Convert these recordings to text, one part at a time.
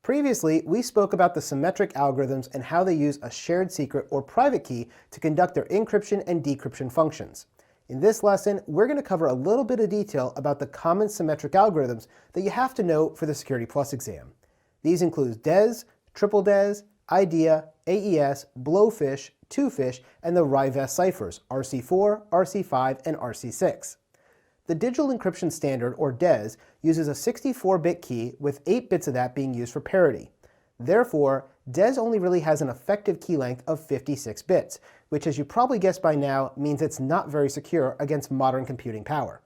Previously, we spoke about the symmetric algorithms and how they use a shared secret or private key to conduct their encryption and decryption functions. In this lesson, we're going to cover a little bit of detail about the common symmetric algorithms that you have to know for the Security Plus exam. These include DES, triple DES, IDEA, AES, Blowfish, Twofish, and the Rivest ciphers, RC4, RC5, and RC6. The digital encryption standard, or DES, uses a 64-bit key with 8 bits of that being used for parity. Therefore, DES only really has an effective key length of 56 bits, which, as you probably guessed by now, means it's not very secure against modern computing power.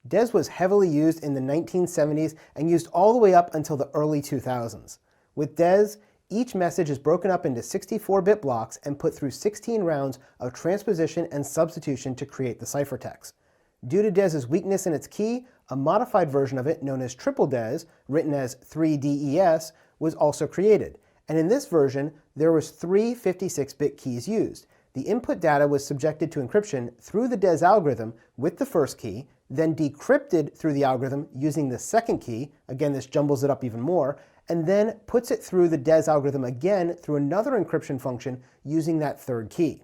DES was heavily used in the 1970s and used all the way up until the early 2000s. With DES, each message is broken up into 64-bit blocks and put through 16 rounds of transposition and substitution to create the ciphertext. Due to DES's weakness in its key, a modified version of it, known as triple DES, written as 3DES, was also created. And in this version, there was 3 56-bit keys used. The input data was subjected to encryption through the DES algorithm with the first key, then decrypted through the algorithm using the second key, again this jumbles it up even more, and then puts it through the DES algorithm again through another encryption function using that third key.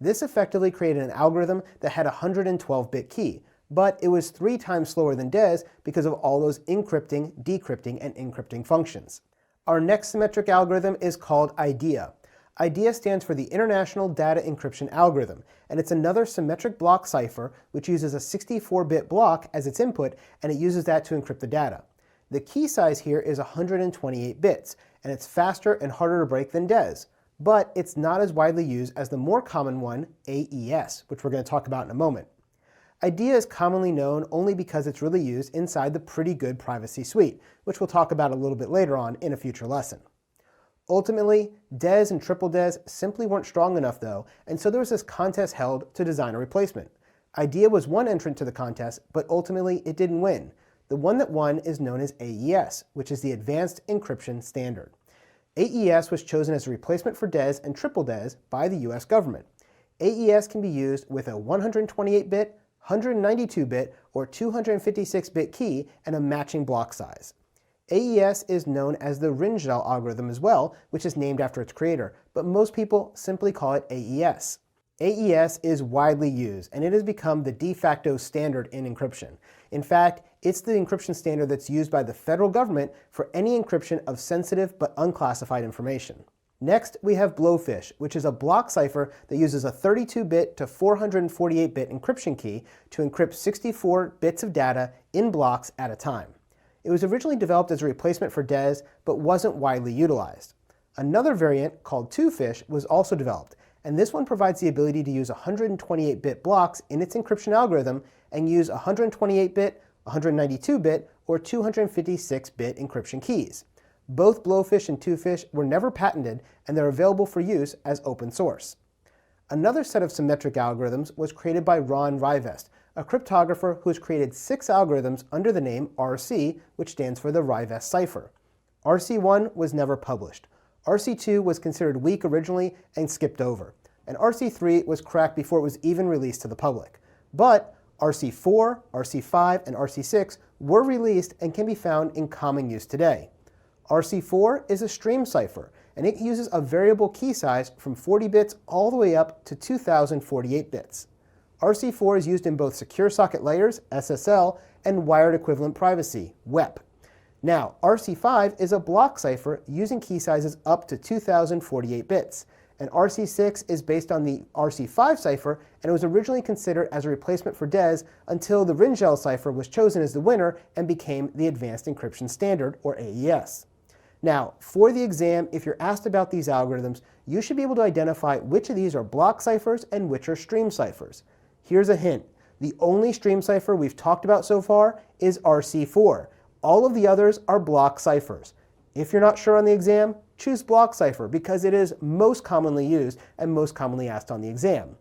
This effectively created an algorithm that had a 112-bit key, but it was 3 times slower than DES because of all those encrypting, decrypting, and encrypting functions. Our next symmetric algorithm is called IDEA. IDEA stands for the International Data Encryption Algorithm, and it's another symmetric block cipher which uses a 64-bit block as its input, and it uses that to encrypt the data. The key size here is 128 bits, and it's faster and harder to break than DES. But it's not as widely used as the more common one, AES, which we're going to talk about in a moment. IDEA is commonly known only because it's really used inside the pretty good privacy suite, which we'll talk about a little bit later on in a future lesson. Ultimately, DES and triple DES simply weren't strong enough though, and so there was this contest held to design a replacement. IDEA was one entrant to the contest, but ultimately it didn't win. The one that won is known as AES, which is the Advanced Encryption Standard. AES was chosen as a replacement for DES and triple DES by the US government. AES can be used with a 128-bit, 192-bit, or 256-bit key and a matching block size. AES is known as the Rinjal algorithm as well, which is named after its creator, but most people simply call it AES. AES is widely used, and it has become the de facto standard in encryption. In fact, it's the encryption standard that's used by the federal government for any encryption of sensitive but unclassified information. Next, we have Blowfish, which is a block cipher that uses a 32-bit to 448-bit encryption key to encrypt 64 bits of data in blocks at a time. It was originally developed as a replacement for DES, but wasn't widely utilized. Another variant, called Twofish, was also developed, and this one provides the ability to use 128-bit blocks in its encryption algorithm and use 128-bit, 192-bit, or 256-bit encryption keys. Both Blowfish and Twofish were never patented, and they're available for use as open source. Another set of symmetric algorithms was created by Ron Rivest, a cryptographer who has created 6 algorithms under the name RC, which stands for the Rivest cipher. RC1 was never published. RC2 was considered weak originally and skipped over, and RC3 was cracked before it was even released to the public. But RC4, RC5, and RC6 were released and can be found in common use today. RC4 is a stream cipher, and it uses a variable key size from 40 bits all the way up to 2048 bits. RC4 is used in both secure socket layers, SSL, and wired equivalent privacy, WEP. Now, RC5 is a block cipher using key sizes up to 2048 bits, and RC6 is based on the RC5 cipher, and it was originally considered as a replacement for DES until the Rinjal cipher was chosen as the winner and became the Advanced Encryption Standard, or AES. Now, for the exam, if you're asked about these algorithms, you should be able to identify which of these are block ciphers and which are stream ciphers. Here's a hint. The only stream cipher we've talked about so far is RC4. All of the others are block ciphers. If you're not sure on the exam, choose block cipher because it is most commonly used and most commonly asked on the exam.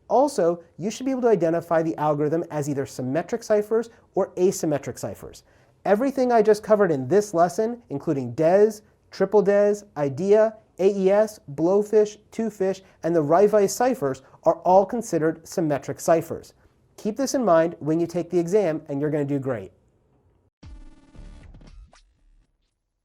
Also, you should be able to identify the algorithm as either symmetric ciphers or asymmetric ciphers. Everything I just covered in this lesson, including DES, triple DES, IDEA, AES, Blowfish, Twofish, and the Rivest ciphers are all considered symmetric ciphers. Keep this in mind when you take the exam and you're going to do great.